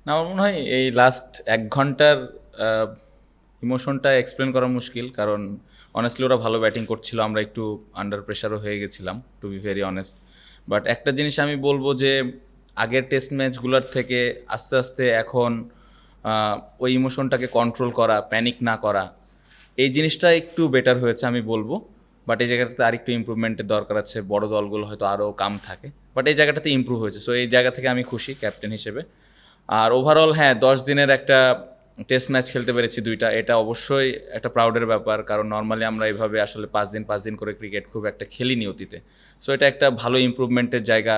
না, আমার মনে হয় এই লাস্ট 1 ঘন্টার ইমোশনটা এক্সপ্লেন করা মুশকিল, কারণ অনেস্টলি ওরা ভালো ব্যাটিং করছিল, আমরা একটু আন্ডার প্রেশারও হয়ে গেছিলাম, to be very honest. But একটা জিনিস আমি বলবো যে আগের টেস্ট ম্যাচগুলোর থেকে আস্তে আস্তে এখন ওই ইমোশনটাকে কন্ট্রোল করা, প্যানিক না করা, এই জিনিসটা একটু বেটার হয়েছে আমি বলবো। বাট এই জায়গাটাতে আরেকটু ইমপ্রুভমেন্টের দরকার আছে, বড় দলগুলো হয়তো আরও কাম থাকে, বাট এই জায়গাটাতে ইমপ্রুভ হয়েছে। সো এই জায়গা থেকে আমি খুশি ক্যাপ্টেন হিসেবে। আর ওভারঅল হ্যাঁ, 10 দিনের একটা টেস্ট ম্যাচ খেলতে পেরেছি দুইটা, এটা অবশ্যই একটা প্রাউডের ব্যাপার, কারণ নর্মালি আমরা এইভাবে আসলে 5 দিন করে ক্রিকেট খুব একটা খেলিনি অতীতে। সো এটা একটা ভালো ইমপ্রুভমেন্টের জায়গা।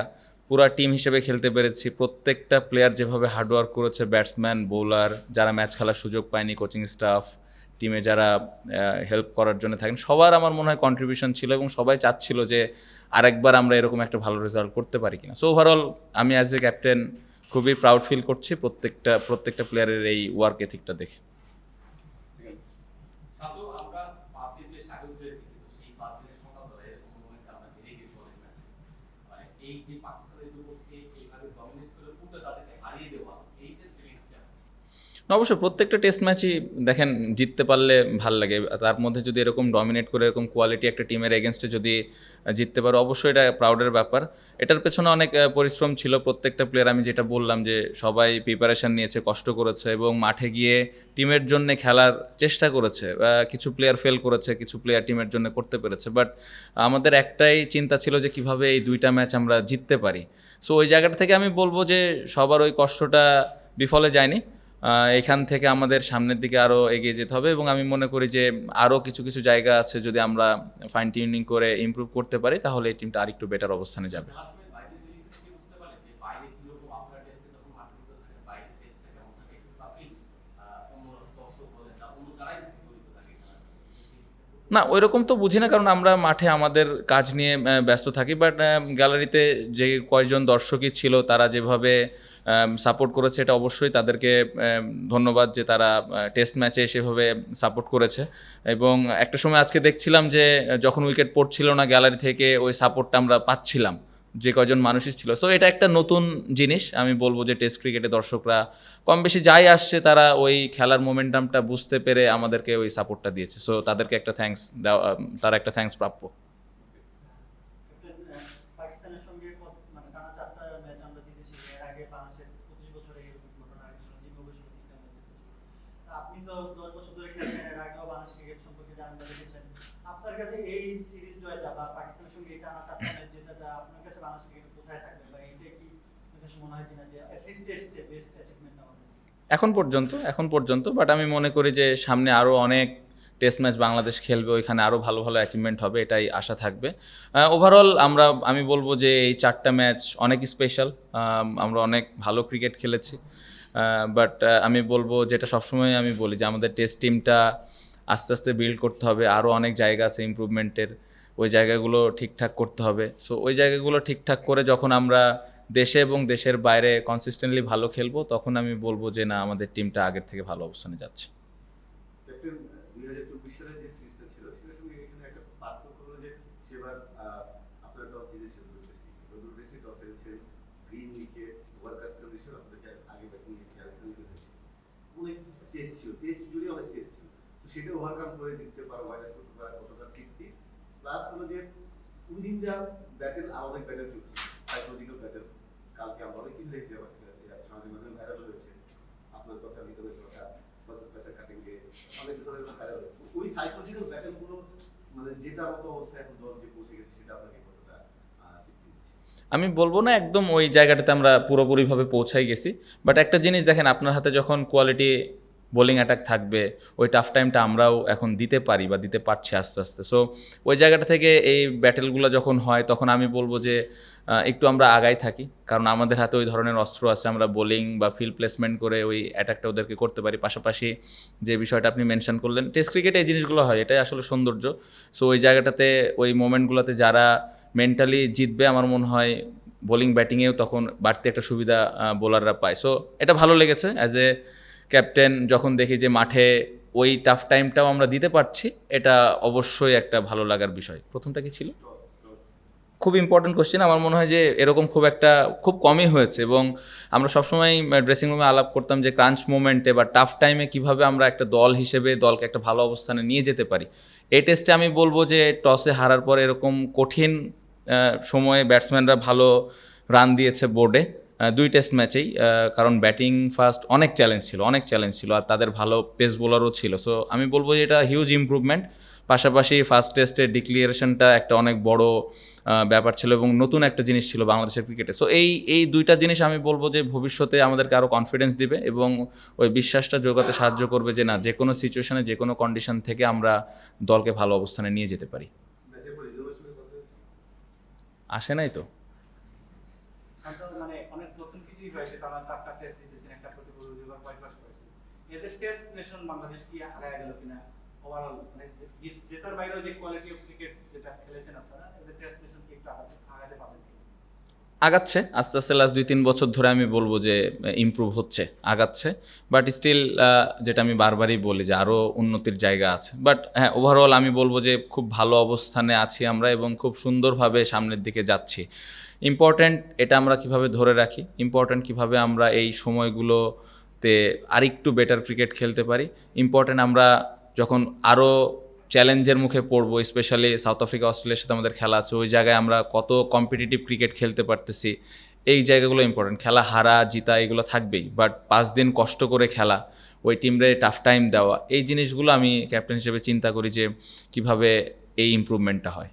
পুরা টিম হিসেবে খেলতে পেরেছি, প্রত্যেকটা প্লেয়ার যেভাবে হার্ডওয়ার্ক করেছে, ব্যাটসম্যান, বোলার, যারা ম্যাচ খেলার সুযোগ পায়নি, কোচিং স্টাফ, টিমে যারা হেল্প করার জন্য থাকেন, সবার আমার মনে হয় কন্ট্রিবিউশন ছিল, এবং সবাই চাচ্ছিল যে আরেকবার আমরা এরকম একটা ভালো রেজাল্ট করতে পারি কিনা। সো ওভারঅল আমি অ্যাজ এ ক্যাপ্টেন খুবই প্রাউড ফিল করছি প্রত্যেকটা প্লেয়ারের এই ওয়ার্ক এথিকটা দেখে। না, অবশ্যই প্রত্যেকটা টেস্ট ম্যাচই দেখেন জিততে পারলে ভাল লাগে, তার মধ্যে যদি এরকম ডমিনেট করে এরকম কোয়ালিটি একটা টিমের এগেনস্টে যদি জিততে পারো, অবশ্যই এটা প্রাউডের ব্যাপার। এটার পেছনে অনেক পরিশ্রম ছিল প্রত্যেকটা প্লেয়ার, আমি যেটা বললাম যে সবাই প্রিপারেশান নিয়েছে, কষ্ট করেছে এবং মাঠে গিয়ে টিমের জন্য খেলার চেষ্টা করেছে। কিছু প্লেয়ার ফেল করেছে, কিছু প্লেয়ার টিমের জন্য করতে পেরেছে, বাট আমাদের একটাই চিন্তা ছিল যে কিভাবে এই দুইটা ম্যাচ আমরা জিততে পারি। সো ওই জায়গাটা থেকে আমি বলবো যে সবার ওই কষ্টটা বিফলে যায়নি। এখান থেকে আমাদের সামনের দিকে আরও এগিয়ে যেতে হবে, এবং আমি মনে করি যে আরও কিছু কিছু জায়গা আছে, যদি আমরা ফাইন টিউনিং করে ইমপ্রুভ করতে পারি তাহলে এই টিমটা আরেকটু বেটার অবস্থানে যাবে। না, ওইরকম তো বুঝি না, কারণ আমরা মাঠে আমাদের কাজ নিয়ে ব্যস্ত থাকি। বাট গ্যালারিতে যে কয়েকজন দর্শকই ছিল, তারা যেভাবে সাপোর্ট করেছে, এটা অবশ্যই তাদেরকে ধন্যবাদ যে তারা টেস্ট ম্যাচে সেভাবে সাপোর্ট করেছে। এবং একটা সময় আজকে দেখছিলাম যে যখন উইকেট পড়ছিল না, গ্যালারি থেকে ওই সাপোর্টটা আমরা পাচ্ছিলাম, যে কয়জন মানুষই ছিল। সো এটা একটা নতুন জিনিস, আমি বলবো যে টেস্ট ক্রিকেটে দর্শকরা কম বেশি যাই আসছে, তারা ওই খেলার মোমেন্টামটা বুঝতে পেরে আমাদেরকে ওই সাপোর্টটা দিয়েছে। সো তাদেরকে একটা থ্যাঙ্কস দেওয়া, তারা একটা থ্যাঙ্কস প্রাপ্য। পাকিস্তানের সঙ্গে মানে টানা 4টা ম্যাচ আমরা জিতেছি, এর আগে বাংলাদেশের 25 বছরে এরকম ঘটনা হয়েছিল, জিম্বাবুয়ের সাথে 3টা ম্যাচ জিতেছি। আপনি তো 10 বছর ধরে খেলছেন, এর আগেও বাংলাদেশ ক্রিকেট সম্পর্কে জানেন বা দেখেছেন। আপনার কাছে এই সিরিজ জয়টা বা পাকিস্তানের সঙ্গে এই টানা 4টা ম্যাচ জেতাটা আপনার কাছে বাংলাদেশ ক্রিকেট কোথায় থাকবে, বা এইটা কি আপনার কাছে মনে হয় কিনা যে অ্যাটলিস্ট টেস্টে বেস্ট অ্যাচিভমেন্ট আমাদের? এখন পর্যন্ত বাট আমি মনে করি যে সামনে আরও অনেক টেস্ট ম্যাচ বাংলাদেশ খেলবে, ওইখানে আরও ভালো ভালো অ্যাচিভমেন্ট হবে, এটাই আশা থাকবে। ওভারঅল আমি বলবো যে এই 4টা ম্যাচ অনেক স্পেশাল, আমরা অনেক ভালো ক্রিকেট খেলেছি। বাট আমি বলবো যেটা সবসময় আমি বলি যে আমাদের টেস্ট টিমটা আস্তে আস্তে বিল্ড করতে হবে, আরও অনেক জায়গা আছে ইমপ্রুভমেন্টের, ওই জায়গাগুলো ঠিকঠাক করতে হবে। সো ওই জায়গাগুলো ঠিকঠাক করে যখন আমরা দেশে এবং দেশের বাইরে কনসিস্টেন্টলি ভালো খেলবো, তখন আমি বলবো যে না, আমাদের টিমটা আগের থেকে ভালো অবস্থানে যাচ্ছে। ক্যাপ্টেন, 2024 সালে যে সিরিজটা ছিল সেটার সঙ্গে এখানে একটা পার্থক্য হলো যে সেবার আপনারা টস জিতেছেন, দুটো টেস্টে টস হেরেছে, গ্রিন উইকে ওভার কাজ কন্ডিশন আপনাদেরকে আগে ব্যাটিং চান্স নিতে হয়েছে। অনেক টেস্ট ছিল, টেস্ট জুড়ে অনেক টেস্ট ছিল, তো সেটা ওভারকাম করে জিততে পারা, মাইনাস করতে পারা কতটা তৃপ্তি। প্লাস হলো যে উইদিন দ্য ব্যাটেল আমাদের ব্যাটেল চলছে, সাইকোলজিক্যাল ব্যাটেল। কালকে আমরা অনেক কিছু দেখছি, আমাদের সামাজিক মাধ্যমে ভাইরাল হয়েছে, আপনার কথা, ভিতরের কথা, ভার্সেস প্যাচার কাটিং এ অনেক ধরনের ভাইরাল হয়েছে। ওই সাইকোলজিক্যাল ব্যাটেল গুলো মানে জেতার মতো অবস্থায় এখন দল যে পৌঁছে গেছে, সেটা আপনাকে কতটা তৃপ্তি দিচ্ছে? আমি বলবো না একদম ওই জায়গাটাতে আমরা পুরোপুরিভাবে পৌঁছাই গেছি, বাট একটা জিনিস দেখেন, আপনার হাতে যখন কোয়ালিটি বোলিং অ্যাটাক থাকবে, ওই টাফ টাইমটা আমরাও এখন দিতে পারি বা দিতে পারছি আস্তে আস্তে। সো ওই জায়গাটা থেকে এই ব্যাটেলগুলো যখন হয়, তখন আমি বলবো যে একটু আমরা আগাই থাকি, কারণ আমাদের হাতে ওই ধরনের অস্ত্র আছে, আমরা বোলিং বা ফিল্ড প্লেসমেন্ট করে ওই অ্যাটাকটা ওদেরকে করতে পারি। পাশাপাশি যে বিষয়টা আপনি মেনশন করলেন, টেস্ট ক্রিকেটে এই জিনিসগুলো হয়, এটাই আসলে সৌন্দর্য। সো ওই জায়গাটাতে, ওই মোমেন্টগুলোতে যারা মেন্টালি জিতবে, আমার মনে হয় বোলিং ব্যাটিংয়েও তখন বাড়তি একটা সুবিধা বোলাররা পায়। সো এটা ভালো লেগেছে অ্যাজ এ ক্যাপ্টেন, যখন দেখি যে মাঠে ওই টাফ টাইমটাও আমরা দিতে পারছি, এটা অবশ্যই একটা ভালো লাগার বিষয়। প্রথমটা কি ছিল? টস টস খুব ইম্পর্টেন্ট কোশ্চেন। আমার মনে হয় যে এরকম খুব কমই হয়েছে, এবং আমরা সবসময় ড্রেসিং রুমে আলাপ করতাম যে ক্রাঞ্চ মোমেন্টে বা টাফ টাইমে কিভাবে আমরা একটা দল হিসেবে দলকে একটা ভালো অবস্থানে নিয়ে যেতে পারি। এই টেস্টে আমি বলবো যে টসে হারার পর এরকম কঠিন সময়ে ব্যাটসম্যানরা ভালো রান দিয়েছে বোর্ডে, দুই টেস্ট ম্যাচেই। কারণ ব্যাটিং ফার্স্ট অনেক চ্যালেঞ্জ ছিল আর তাদের ভালো পেস বোলারও ছিল। সো আমি বলবো যে এটা হিউজ ইমপ্রুভমেন্ট। পাশাপাশি ফার্স্ট টেস্টের ডিক্লিয়ারেশনটা একটা অনেক বড় ব্যাপার ছিল এবং নতুন একটা জিনিস ছিল বাংলাদেশের ক্রিকেটে। সো এই দুইটা জিনিস আমি বলবো যে ভবিষ্যতে আমাদেরকে আরও কনফিডেন্স দিবে এবং ওই বিশ্বাসটা জোগাতে সাহায্য করবে যে না, যে কোনো সিচুয়েশনে যে কোনো কন্ডিশন থেকে আমরা দলকে ভালো অবস্থানে নিয়ে যেতে পারি। ম্যাচের পর রিজার্ভেশনের কথা হয়েছে? আসে নাই তো। মানে অনেক নতুন কিছুই হয়েছে, তারা 4টা টেস্ট জিতেছেন, একটা প্রতিপক্ষ দুইবার পয়েন্ট করেছে। As a test nation Bangladesh কি আগায় গেল কিনা ওভারঅল, মানে জেতার বাইরেও যে কোয়ালিটি অফ ক্রিকেট যেটা খেলেছেন আপনারা, এজ এ টেস্ট নেশন কি একটু আগাতে পারবেন? আগাচ্ছে আস্তে আস্তে, লাস্ট 2-3 বছর ধরে আমি বলবো যে ইমপ্রুভ হচ্ছে, আগাচ্ছে। বাট স্টিল যেটা আমি বারবারই বলি যে আরও উন্নতির জায়গা আছে। বাট হ্যাঁ, ওভারঅল আমি বলবো যে খুব ভালো অবস্থানে আছি আমরা এবং খুব সুন্দরভাবে সামনের দিকে যাচ্ছি। ইম্পর্ট্যান্ট এটা আমরা কিভাবে ধরে রাখি, ইম্পর্ট্যান্ট কিভাবে আমরা এই সময়গুলোতে আরেকটু বেটার ক্রিকেট খেলতে পারি, ইম্পর্ট্যান্ট আমরা যখন আরও চ্যালেঞ্জের মুখে পড়বো, স্পেশালি সাউথ আফ্রিকা অস্ট্রেলিয়ার সাথে আমাদের খেলা আছে, ওই জায়গায় আমরা কত কম্পিটিটিভ ক্রিকেট খেলতে পারতেছি, এই জায়গাগুলো ইম্পর্টেন্ট। খেলা হারা জিতা এগুলো থাকবেই, বাট 5 দিন কষ্ট করে খেলা, ওই টিমরে টাফ টাইম দেওয়া, এই জিনিসগুলো আমি ক্যাপ্টেন হিসেবে চিন্তা করি যে কিভাবে এই ইমপ্রুভমেন্টটা হয়।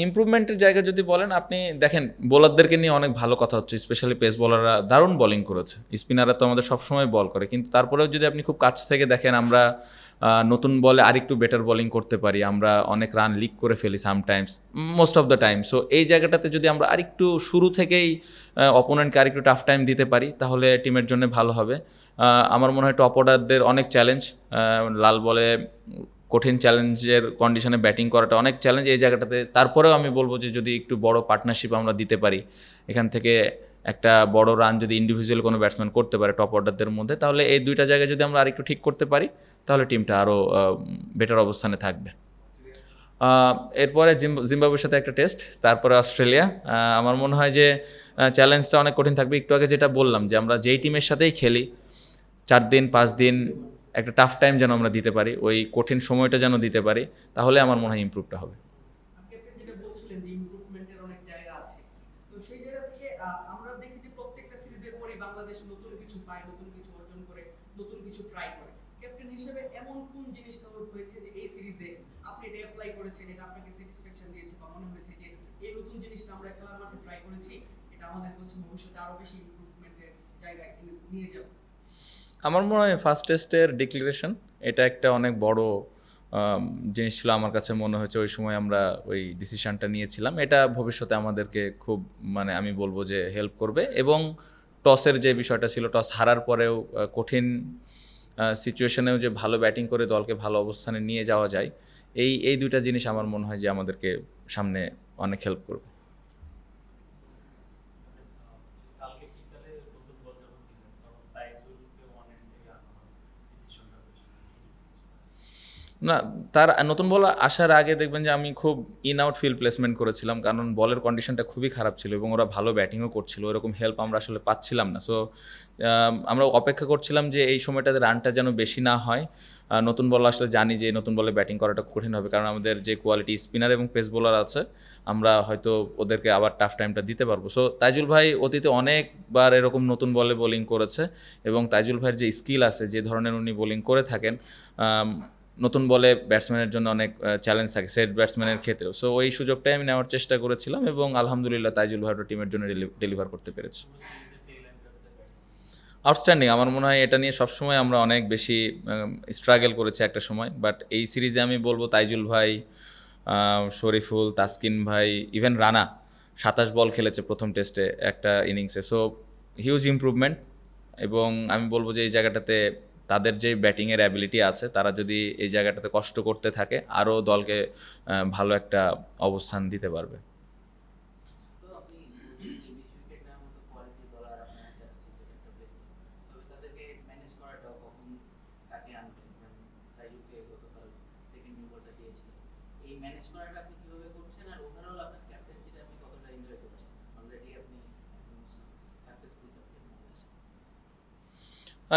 ইমপ্রুভমেন্টের জায়গা যদি বলেন, আপনি দেখেন বোলারদেরকে নিয়ে অনেক ভালো কথা হচ্ছে, স্পেশালি পেস বোলাররা দারুণ বোলিং করেছে। স্পিনাররা তো আমাদের সবসময় বল করে, কিন্তু তারপরেও যদি আপনি খুব কাছ থেকে দেখেন, আমরা নতুন বলে আরেকটু বেটার বোলিং করতে পারি, আমরা অনেক রান লিক করে ফেলি sometimes, most of the time. So এই জায়গাটাতে যদি আমরা আরেকটু শুরু থেকেই অপোনেন্টকে আরেকটু টাফ টাইম দিতে পারি, তাহলে টিমের জন্য ভালো হবে। আমার মনে হয় টপ অর্ডারদের অনেক চ্যালেঞ্জ, লাল বলে কঠিন চ্যালেঞ্জের কন্ডিশনে ব্যাটিং করাটা অনেক চ্যালেঞ্জ এই জায়গাটাতে। তারপরেও আমি বলবো যে যদি একটু বড় পার্টনারশিপ আমরা দিতে পারি, এখান থেকে একটা বড় রান যদি ইন্ডিভিজুয়াল কোনো ব্যাটসম্যান করতে পারে টপ অর্ডারদের মধ্যে, তাহলে এই দুইটা জায়গায় যদি আমরা আরেকটু ঠিক করতে পারি, তাহলে টিমটা আরও বেটার অবস্থানে থাকবে। এরপরে জিম্বাবুয়ের সাথে একটা টেস্ট, তারপরে অস্ট্রেলিয়া। আমার মনে হয় যে চ্যালেঞ্জটা অনেক কঠিন থাকবে। একটু আগে যেটা বললাম যে আমরা যেই টিমের সাথেই খেলি 4 দিন 5 দিন একটা টাফ টাইম যেন আমরা দিতে পারি, ওই কঠিন সময়টা যেন দিতে পারি, তাহলে আমার মনে হয় ইমপ্রুভটা হবে। ক্যাপ্টেন যেটা বলছিলেন যে ইমপ্রুভমেন্টের অনেক জায়গা আছে, তো সেই জায়গা থেকে আমরা দেখি যে প্রত্যেকটা সিরিজের পরই বাংলাদেশ নতুন কিছু পায়, নতুন কিছু অর্জন করে, নতুন কিছু ট্রাই করে। ক্যাপ্টেন হিসেবে এমন কোন জিনিসটা হয়েছে যে এই সিরিজে আপনি এটা অ্যাপ্লাই করেছেন, এটা আপনাকে স্যাটিসফ্যাকশন দিয়েছে বা মনে হয়েছে যে এই নতুন জিনিসটা আমরা খেলার মাঠে ট্রাই করেছি, এটা আমাদের হচ্ছে ভবিষ্যতে আরো বেশি ইমপ্রুভমেন্টের জায়গায় নিয়ে যাবে? আমার মনে হয় ফার্স্ট টেস্টের ডিক্লারেশন এটা একটা অনেক বড় জিনিস ছিল। আমার কাছে মনে হয়েছে ওই সময় আমরা ওই ডিসিশনটা নিয়েছিলাম, এটা ভবিষ্যতে আমাদেরকে খুব আমি বলবো যে হেল্প করবে। এবং টসের যে বিষয়টা ছিল, টস হারার পরেও কঠিন সিচুয়েশনেও যে ভালো ব্যাটিং করে দলকে ভালো অবস্থানে নিয়ে যাওয়া যায়, এই দুইটা জিনিস আমার মনে হয় যে আমাদেরকে সামনে অনেক হেল্প করবে। কালকে বিকালে নতুন বল যখন দিলেন, তখন তাইজুলকে ওয়ান এন্ড থেকে আনা হয়, ডিসিশনটা না, তার নতুন বল আসার আগে দেখবেন যে আমি খুব ইন আউট ফিল্ড প্লেসমেন্ট করেছিলাম, কারণ বলের কন্ডিশনটা খুবই খারাপ ছিল এবং ওরা ভালো ব্যাটিংও করছিল, এরকম হেল্প আমরা আসলে পাচ্ছিলাম না। সো আমরা অপেক্ষা করছিলাম যে এই সময়টাতে রানটা যেন বেশি না হয়। নতুন বল আসলে জানি যে নতুন বলে ব্যাটিং করাটা কঠিন হবে, কারণ আমাদের যে কোয়ালিটি স্পিনার এবং পেস বোলার আছে, আমরা হয়তো ওদেরকে আবার টাফ টাইমটা দিতে পারবো। সো তাইজুল ভাই অতীতে অনেকবার এরকম নতুন বলে বোলিং করেছে এবং তাইজুল ভাইয়ের যে স্কিল আছে, যে ধরনের উনি বোলিং করে থাকেন, নতুন বলে ব্যাটসম্যানের জন্য অনেক চ্যালেঞ্জ থাকে সেট ব্যাটসম্যানের ক্ষেত্রেও। সো ওই সুযোগটাই আমি নেওয়ার চেষ্টা করেছিলাম এবং আলহামদুলিল্লাহ তাইজুল ভাই টিমের জন্য ডেলিভার করতে পেরেছি। আউটস্ট্যান্ডিং। আমার মনে হয় এটা নিয়ে সবসময় আমরা অনেক বেশি স্ট্রাগল করেছি একটা সময়, বাট এই সিরিজে আমি বলবো তাইজুল ভাই, শরীফুল, তাসকিন ভাই, ইভেন রানা 27 বল খেলেছে প্রথম টেস্টে একটা ইনিংসে। সো হিউজ ইমপ্রুভমেন্ট এবং আমি বলবো যে এই জায়গাটাতে তাদের যে ব্যাটিংয়ের অ্যাবিলিটি আছে তারা যদি এই জায়গাটাতে কষ্ট করতে থাকে আরও দলকে ভালো একটা অবস্থান দিতে পারবে। তো আপনি বলছেন যে 20 উইকেট নেওয়ার মতো কোয়ালিটি বলার আপনার একটা সিলেক্ট একটা পেয়েছে, তবে তাদেরকে ম্যানেজ করাটাও কখন কাকে আনবেন, যেমন তাইজুলকে গতকাল সেকেন্ড নিউ বলটা দিয়েছিলেন, এই ম্যানেজ করাটা আপনি কিভাবে করছেন, আর ওভারঅল আপনার ক্যাপ্টেন্সিটা আপনি কতটা এনজয় করছেন? অলরেডি আপনি সাকসেসফুল ক্যাপ্টেন বাংলাদেশ।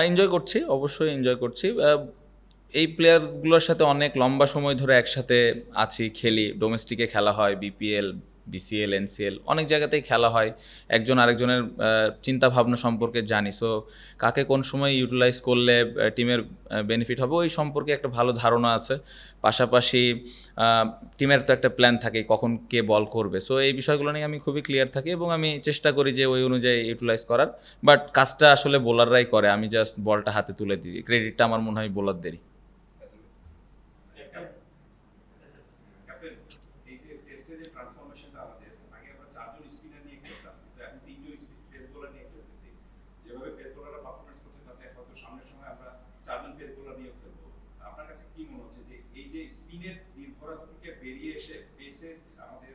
এনজয় করছি, অবশ্যই এনজয় করছি। এই প্লেয়ারগুলোর সাথে অনেক লম্বা সময় ধরে একসাথে আছি, খেলি, ডোমেস্টিকে খেলা হয়, বিপিএল, বিসিএল, এনসিএল, অনেক জায়গাতেই খেলা হয়, একজন আরেকজনের চিন্তা ভাবনা সম্পর্কে জানি। সো কাকে কোন সময় ইউটিলাইজ করলে টিমের বেনিফিট হবে ওই সম্পর্কে একটা ভালো ধারণা আছে। পাশাপাশি টিমের তো একটা প্ল্যান থাকে কখন কে বল করবে, সো এই বিষয়গুলো নিয়ে আমি খুবই ক্লিয়ার থাকি এবং আমি চেষ্টা করি যে ওই অনুযায়ী ইউটিলাইজ করার। বাট কাজটা আসলে বোলাররাই করে, আমি জাস্ট বলটা হাতে তুলে দিই, ক্রেডিটটা আমার মনে হয় বোলারদেরই। ক্যাপ্টেন, এই যে টেস্টের যে ট্রান্সফরমেশনটা আমাদের, আগে আমরা 4 জন স্পিনার নিয়ে খেলতাম, কিন্তু এখন 3 জন পেস বোলার নিয়ে খেলতেছি। যেভাবে পেস বোলাররা পারফরম্যান্স করছে তাতে হয়তো সামনের সময় আমরা 4 জন পেস বোলার নিয়ে খেলবো। আপনার কাছে কি মনে হচ্ছে যে এই যে স্পিনের নির্ভরতা থেকে বেরিয়ে এসে পেসে আমাদের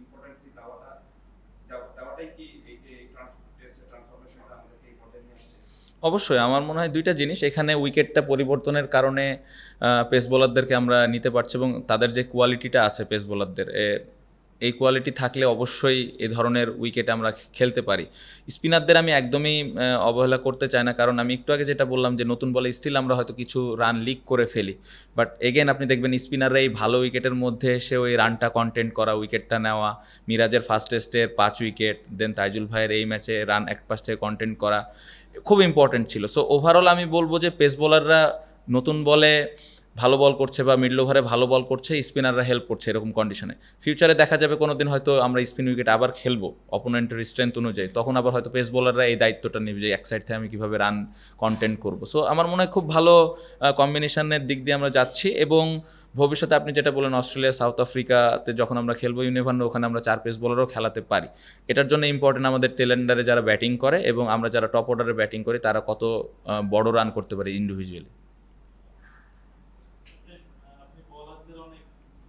ইম্পর্টেন্সি দেওয়াটাই কি এই যে টেস্টের ট্রান্সফরমেশনটা আমাদেরকে এই পর্যায়ে নিয়ে আসছে? অবশ্যই আমার মনে হয় দুইটা জিনিস এখানে, উইকেটটা পরিবর্তনের কারণে পেস বোলারদেরকে আমরা নিতে পারছি এবং তাদের যে কোয়ালিটিটা আছে পেস বোলারদের, এই কোয়ালিটি থাকলে অবশ্যই এ ধরনের উইকেটে আমরা খেলতে পারি। স্পিনারদের আমি একদমই অবহেলা করতে চাই না, কারণ আমি একটু আগে যেটা বললাম যে নতুন বলে স্টিল আমরা হয়তো কিছু রান লিক করে ফেলি, বাট এগেন আপনি দেখবেন স্পিনাররা এই ভালো উইকেটের মধ্যে এসে ওই রানটা কন্টেন্ট করা, উইকেটটা নেওয়া, মিরাজের ফার্স্ট টেস্টের 5 উইকেট, দেন তাইজুল ভাইয়ের এই ম্যাচে রান এক পাশ থেকে কন্টেন্ট করা খুব ইম্পর্টেন্ট ছিল। সো ওভারঅল আমি বলবো যে পেস বোলাররা নতুন বলে ভালো বল করছে বা মিডল ওভারে ভালো বল করছে, স্পিনাররা হেল্প করছে এরকম কন্ডিশনে। ফিউচারে দেখা যাবে কোনো দিন হয়তো আমরা স্পিন উইকেট আবার খেলবো অপোনেন্টের স্ট্রেংথ অনুযায়ী, তখন আবার হয়তো পেস বোলাররা এই দায়িত্বটা নেবে যে এক সাইড থেকে আমি কীভাবে রান কন্টেন্ট করবো। সো আমার মনে হয় খুব ভালো কম্বিনেশনের দিক দিয়ে আমরা যাচ্ছি এবং ভবিষ্যতে আপনি যেটা বলেন অস্ট্রেলিয়া, সাউথ আফ্রিকাতে যখন আমরা খেলবো ইউনিভার্ন, ওখানে আমরা 4 পেস বোলারও খেলাতে পারি। এটার জন্য ইম্পর্টেন্ট আমাদের টেল এন্ডারে যারা ব্যাটিং করে এবং আমরা যারা টপ অর্ডারে ব্যাটিং করি তারা কত বড় রান করতে পারি ইন্ডিভিজুয়ালি। আপনি বলারদের অনেক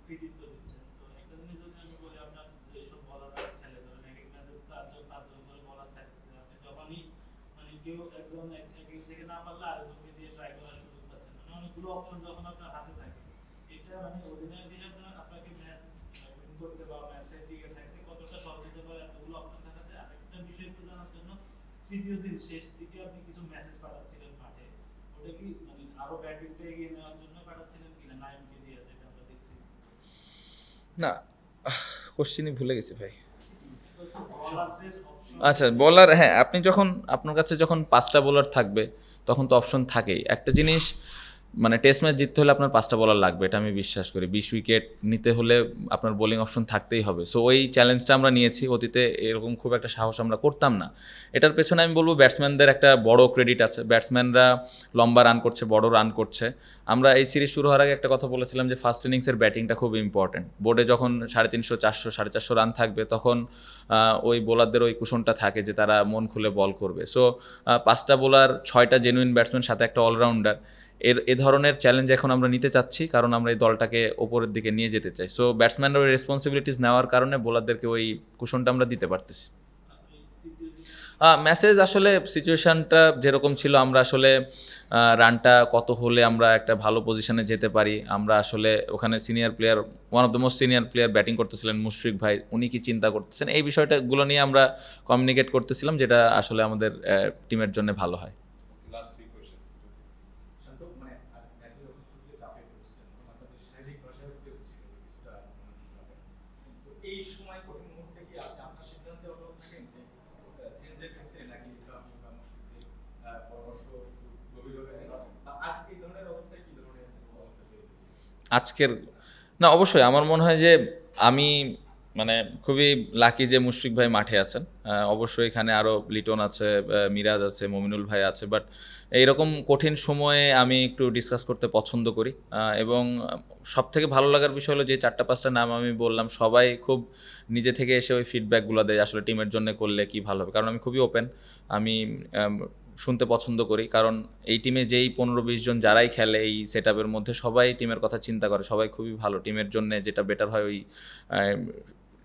কৃতিত্ব দিচ্ছেন, তো একটা জিনিস যদি আমি বলি, আপনার যেসব বলাররা খেলে, ধরেন এক এক ম্যাচে 4 জন করে বলার থাকতেছে, আপনি যখনই মানে কেউ একজন এক থেকে না পারলে আরেকজনকে দিয়ে ট্রাই করার সুযোগ পাচ্ছেন, মানে অনেকগুলো অপশন যখন আপনার হাতে থাকে, এটা মানে অধিনায়ক হিসেবে আপনাকে ম্যাচ উইন করতে বা ম্যাচে টিকে থাকতে কতটা সহজ হতে পারে এতগুলো অপশন থাকাতে। আরেকটা বিষয় একটু জানার জন্য, তৃতীয় দিন শেষ দিকে আপনি কিছু মেসেজ পাঠাচ্ছিলেন মাঠে, ওটা কি মানে আরো ব্যাটিংটা এগিয়ে নেওয়ার জন্য পাঠাচ্ছিলেন কিনা নাইমকে দিয়ে, যেটা আমরা দেখছি? না, কোশ্চেনই ভুলে গেছি ভাই। বলারদের অপশন আচ্ছা, বলার, হ্যাঁ, আপনি যখন আপনার কাছে যখন 5টা বোলার থাকবে তখন তো অপশন থাকেই। একটা জিনিস মানে টেস্ট ম্যাচ জিততে হলে আপনার 5টা বলার লাগবে, এটা আমি বিশ্বাস করি। 20 উইকেট নিতে হলে আপনার বোলিং অপশন থাকতেই হবে। সো ওই চ্যালেঞ্জটা আমরা নিয়েছি, অতীতে এরকম খুব একটা সাহস আমরা করতাম না। এটার পেছনে আমি বলবো ব্যাটসম্যানদের একটা বড় ক্রেডিট আছে। ব্যাটসম্যানরা লম্বা রান করছে, বড় রান করছে। আমরা এই সিরিজ শুরু হওয়ার আগে একটা কথা বলেছিলাম যে ফার্স্ট ইনিংসের ব্যাটিংটা খুব ইম্পর্টেন্ট। বোর্ডে যখন 350, 400, 450 রান থাকবে তখন ওই বোলারদের ওই কুশনটা থাকে যে তারা মন খুলে বল করবে। সো 5টা বোলার, 6টা জেনুইন ব্যাটসম্যান, সাথে একটা অলরাউন্ডার, এ ধরনের চ্যালেঞ্জ এখন আমরা নিতে চাচ্ছি, কারণ আমরা এই দলটাকে ওপরের দিকে নিয়ে যেতে চাই। সো ব্যাটসম্যানরা ওই রেসপন্সিবিলিটিস নেওয়ার কারণে বোলারদেরকে ওই কুশনটা আমরা দিতে পারতেছি। মেসেজ আসলে সিচুয়েশানটা যেরকম ছিল, আমরা আসলে রানটা কত হলে আমরা একটা ভালো পজিশনে যেতে পারি, আমরা আসলে ওখানে senior player, one of the most senior player batting করতেছিলেন মুশফিক ভাই, উনি কি চিন্তা করতেছেন, এই বিষয়টাগুলো নিয়ে আমরা কমিউনিকেট করতেছিলাম, যেটা আসলে আমাদের টিমের জন্য ভালো হয়। Last 3 question. শান্ত, মানে আজ ম্যাচে যখন শুরুতে চাপে পড়ছেন তখন আপনাদের শারীরিক প্রেশার ছিল কিছুটা, চাপে আছে। তো এই সময় কঠিন মুহূর্তে কি আপনি আপনার সিদ্ধান্তে অটল থাকেন যে চেঞ্জের ক্ষেত্রে, নাকি আমি বা মুশফিকদের পরামর্শ গভীরভাবে নেন, বা আজকে এই ধরনের অবস্থায় কি ধরনের অবস্থা তৈরি হয়েছে? আজকের না, অবশ্যই আমার মনে হয় যে আমি মানে খুবই লাকি যে মুশফিক ভাই মাঠে আছেন। অবশ্যই এখানে আরও লিটন আছে, মিরাজ আছে, মমিনুল ভাই আছে, বাট এইরকম কঠিন সময়ে আমি একটু ডিসকাস করতে পছন্দ করি এবং সবথেকে ভালো লাগার বিষয় হলো যে 4-5টা নাম আমি বললাম, সবাই খুব নিজে থেকে এসে ওই ফিডব্যাকগুলো দেয় আসলে টিমের জন্য করলে কি ভালো হবে, কারণ আমি খুবই ওপেন। আমি শুনতে পছন্দ করি, কারণ এই টিমে যেই 15-20 জন যারাই খেলে এই সেট আপের মধ্যে সবাই টিমের কথা চিন্তা করে, সবাই খুবই ভালো, টিমের জন্য যেটা বেটার হয় ওই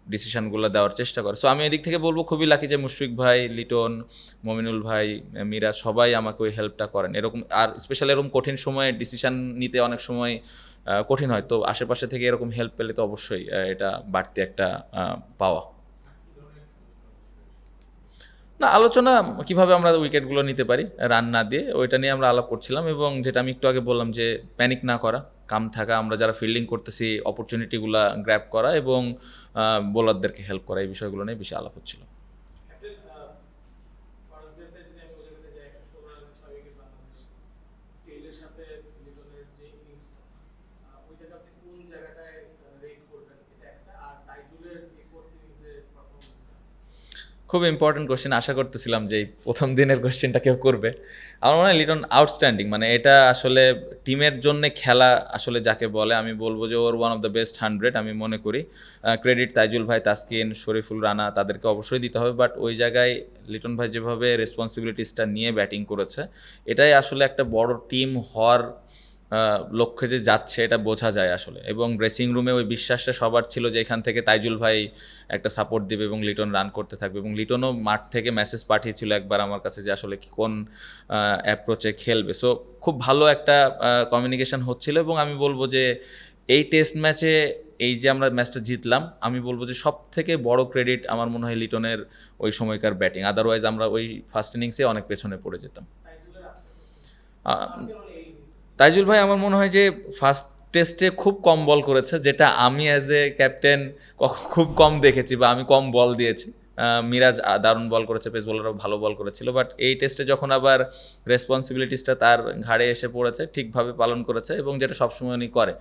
ডিসিশনগুলো দেওয়ার চেষ্টা করে। সো আমি এদিক থেকে বলবো খুবই লাকি যে মুশফিক ভাই, লিটন, মমিনুল ভাই, মিরাজ সবাই আমাকে ওই হেল্পটা করেন। এরকম আর স্পেশালি এরকম কঠিন সময়ে ডিসিশন নিতে অনেক সময় কঠিন হয়, তো আশেপাশে থেকে এরকম হেল্প পেলে তো অবশ্যই এটা বাড়তি একটা পাওয়া। না, আলোচনা কিভাবে আমরা উইকেটগুলো নিতে পারি রান না দিয়ে, ওইটা নিয়ে আমরা আলাপ করছিলাম। এবং যেটা আমি একটু আগে বললাম যে প্যানিক না করা, কাম থাকা, আমরা যারা ফিল্ডিং করতেছি অপরচুনিটিগুলো গ্র্যাব করা এবং বোলারদেরকে হেল্প করা, এই বিষয়গুলো নিয়ে বেশি আলাপ হচ্ছিল। ক্যাপ্টেন, ফার্স্ট ডেতে যদি আমি ওই জায়গাতে যাই 116 রানে 6 উইকেট বাংলাদেশ, টেইলের সাথে লিটনের যে ইনিংসটা, ওই জায়গা আপনি কোন জায়গাটায় রেট করবেন, এটা একটা। আর তাইজুলের এই ফোর্থ ইনিংসের পারফরম্যান্সটা খুব ইম্পর্টেন্ট কোশ্চেন, আশা করতেছিলাম যে এই প্রথম দিনের কোশ্চেনটা কেউ করবে। আমার মনে হয় লিটন আউটস্ট্যান্ডিং, মানে এটা আসলে টিমের জন্য খেলা আসলে যাকে বলে, আমি বলবো যে ওর ওয়ান অফ দ্য বেস্ট 100 আমি মনে করি। ক্রেডিট তাইজুল ভাই, তাসকিন, শরীফুল রানা তাদেরকে অবশ্যই দিতে হবে, বাট ওই জায়গায় লিটন ভাই যেভাবে রেসপন্সিবিলিটিসটা নিয়ে ব্যাটিং করেছে, এটাই আসলে একটা বড় টিম হওয়ার লক্ষ্যে যে যাচ্ছে এটা বোঝা যায় আসলে। এবং ড্রেসিং রুমে ওই বিশ্বাসটা সবার ছিল যে এখান থেকে তাইজুল ভাই একটা সাপোর্ট দিবে এবং লিটন রান করতে থাকবে। এবং লিটনও মাঠ থেকে মেসেজ পাঠিয়েছিল একবার আমার কাছে যে আসলে কোন অ্যাপ্রোচে খেলবে। সো খুব ভালো একটা কমিউনিকেশন হচ্ছিল। এবং আমি বলবো যে এই টেস্ট ম্যাচে এই যে আমরা ম্যাচটা জিতলাম, আমি বলবো যে সব থেকে বড় ক্রেডিট আমার মনে হয় লিটনের ওই সময়কার ব্যাটিং, আদারওয়াইজ আমরা ওই ফার্স্ট ইনিংসে অনেক পেছনে পড়ে যেতাম। তাইজুলের আজকে আহ, মানে এই তাইজুল ভাই আমার মনে হয় যে ফার্স্ট টেস্টে খুব কম বল করেছে, যেটা আমি অ্যাজ এ ক্যাপ্টেন খুব কম দেখেছি, বা আমি কম বল দিয়েছি। মিরাজ দারুণ বল করেছে, পেস বোলারও ভালো বল করেছিল, বাট এই টেস্টে যখন আবার রেসপন্সিবিলিটিসটা তার ঘাড়ে এসে পড়েছে, ঠিকভাবে পালন করেছে এবং যেটা সবসময় উনি করে।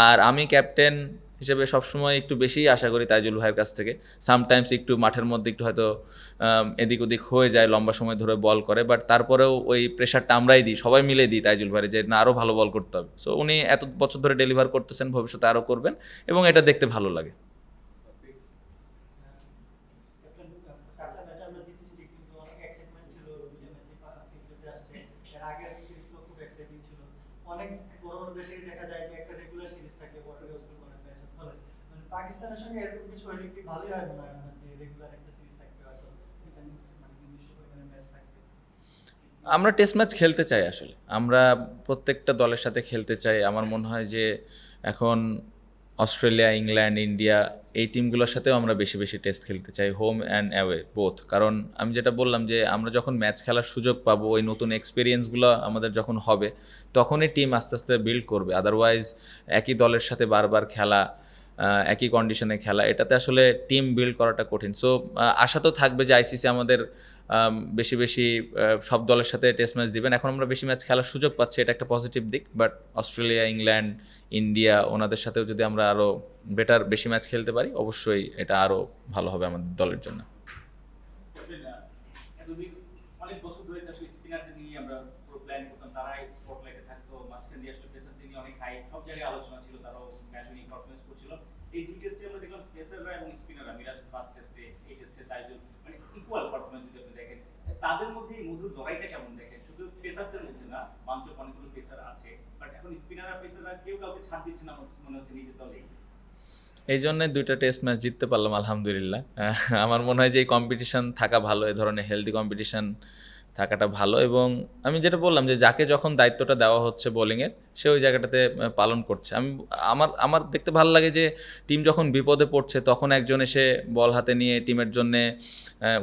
আর আমি ক্যাপ্টেন হিসেবে সবসময় একটু বেশিই আশা করি তাইজুল ভাইয়ের কাছ থেকে। সামটাইমস একটু মাঠের মধ্যে একটু হয়তো এদিক ওদিক হয়ে যায়, লম্বা সময় ধরে বল করে, বাট তারপরেও ওই প্রেশারটা আমরাই দিই, সবাই মিলে দিই তাইজুল ভাইয়ের যে না আরও ভালো বল করতে হবে। সো উনি এত বছর ধরে ডেলিভার করতেছেন, ভবিষ্যতে আরও করবেন এবং এটা দেখতে ভালো লাগে। ক্যাপ্টেন, 4টা ম্যাচ আমরা জিতেছি ঠিক, কিন্তু অনেক এক্সাইটমেন্ট ছিল দুইটা ম্যাচে ফিল্ডে আসছে। এর আগের সিরিজগুলো খুব এক্সাইটিং ছিল। অনেক বড় বড় দেশে দেখা যায় যে একটা রেগুলার সিরিজ থাকে, ওয়াটার গাউসের অনেক ম্যাচ ধরে। মানে পাকিস্তানের সঙ্গে এরকম কিছু হলে কি ভালোই হয় মনে হয় আমার, যে রেগুলার একটা সিরিজ থাকবে, হয়তো এটা মানে নির্দিষ্ট পরিমাণে ম্যাচ থাকবে। আমরা টেস্ট ম্যাচ খেলতে চাই আসলে, আমরা প্রত্যেকটা দলের সাথে খেলতে চাই। আমার মনে হয় যে এখন অস্ট্রেলিয়া, ইংল্যান্ড, ইন্ডিয়া এই টিমগুলোর সাথেও আমরা বেশি বেশি টেস্ট খেলতে চাই, হোম অ্যান্ড অ্যাওয়ে বোথ। কারণ আমি যেটা বললাম যে আমরা যখন ম্যাচ খেলার সুযোগ পাবো, ওই নতুন এক্সপিরিয়েন্সগুলো আমাদের যখন হবে, তখনই টিম আস্তে আস্তে বিল্ড করবে। আদারওয়াইজ একই দলের সাথে বারবার খেলা, একই কন্ডিশনে খেলা, এটাতে আসলে টিম বিল্ড করাটা কঠিন। সো আশা তো থাকবে যে আইসিসি আমাদের বেশি বেশি সব দলের সাথে টেস্ট ম্যাচ দিবেন। এখন আমরা বেশি ম্যাচ খেলার সুযোগ পাচ্ছি, এটা একটা পজিটিভ দিক। বাট অস্ট্রেলিয়া, ইংল্যান্ড, ইন্ডিয়া ওনাদের সাথেও যদি আমরা আরও বেটার বেশি ম্যাচ খেলতে পারি, অবশ্যই এটা আরও ভালো হবে আমাদের দলের জন্য। ক্যাপ্টেন, এতদিন অনেক বছর ধরে আসলে স্পিনারদের নিয়ে আমরা পুরো প্ল্যান করতাম, তারাই স্পটলাইটে থাকতো, মাঝখান দিয়ে আসলে পেসারদের নিয়ে অনেক হাই, সব জায়গায় আলোচনা ছিল, তারাও ম্যাচ উইনিং পারফরম্যান্স করছিল। এই দুই টেস্টে আমরা দেখলাম পেসাররা এবং স্পিনাররা, মিরাজ ফার্স্ট টেস্টে, এই টেস্টে তাইজুল, মানে ইকুয়াল পারফরম্যান্স যদি আপনি দেখেন, তাদের মধ্যে এই মধুর লড়াইটা কেমন দেখেন? শুধু পেসারদের মধ্যে না, মঞ্চে অনেকগুলো পেসার আছে, বাট এখন স্পিনাররা পেসাররা কেউ কাউকে ছাড় দিচ্ছে না মনে হচ্ছে নিজের দলেই। এই জন্য দুইটা টেস্ট ম্যাচ জিততে পারলাম আলহামদুলিল্লাহ। আমার মনে হয় যে এই কম্পিটিশন থাকা ভালো, এই ধরনের হেলদি কম্পিটিশন থাকাটা ভালো। এবং আমি যেটা বললাম যে যাকে যখন দায়িত্বটা দেওয়া হচ্ছে বোলিংয়ের, সে ওই জায়গাটাতে পালন করছে। আমার দেখতে ভালো লাগে যে টিম যখন বিপদে পড়ছে, তখন একজন এসে বল হাতে নিয়ে টিমের জন্যে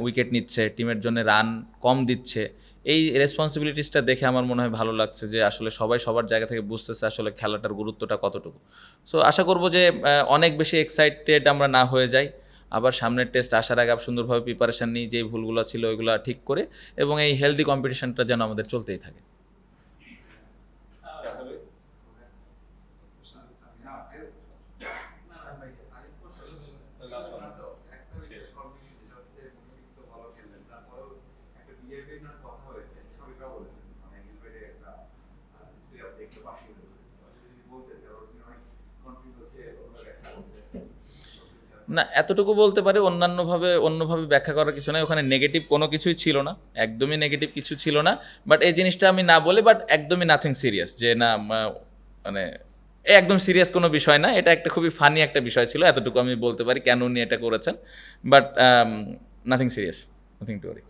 উইকেট নিচ্ছে, টিমের জন্য রান কম দিচ্ছে। এই রেসপন্সিবিলিটিসটা দেখে আমার মনে হয় ভালো লাগছে যে আসলে সবাই সবার জায়গা থেকে বুঝতেছে আসলে খেলাটার গুরুত্বটা কতটুকু। সো আশা করবো যে অনেক বেশি এক্সাইটেড আমরা না হয়ে যাই, আবার সামনের টেস্ট আসার আগে সুন্দরভাবে প্রিপারেশান নিই, যেই ভুলগুলো ছিল ওইগুলো ঠিক করে, এবং এই হেলদি কম্পিটিশনটা যেন আমাদের চলতেই থাকে। না, এতটুকু বলতে পারি, অন্যভাবে ব্যাখ্যা করার কিছু নাই। ওখানে নেগেটিভ কোনো কিছুই ছিল না, একদমই নেগেটিভ কিছু ছিল না। বাট এই জিনিসটা আমি না বলি, বাট একদমই নাথিং সিরিয়াস, যে না মানে একদম সিরিয়াস কোনো বিষয় না, এটা একটা খুবই ফানি একটা বিষয় ছিল, এতটুকু আমি বলতে পারি কেন উনি এটা করেছেন। But nothing serious, nothing to worry.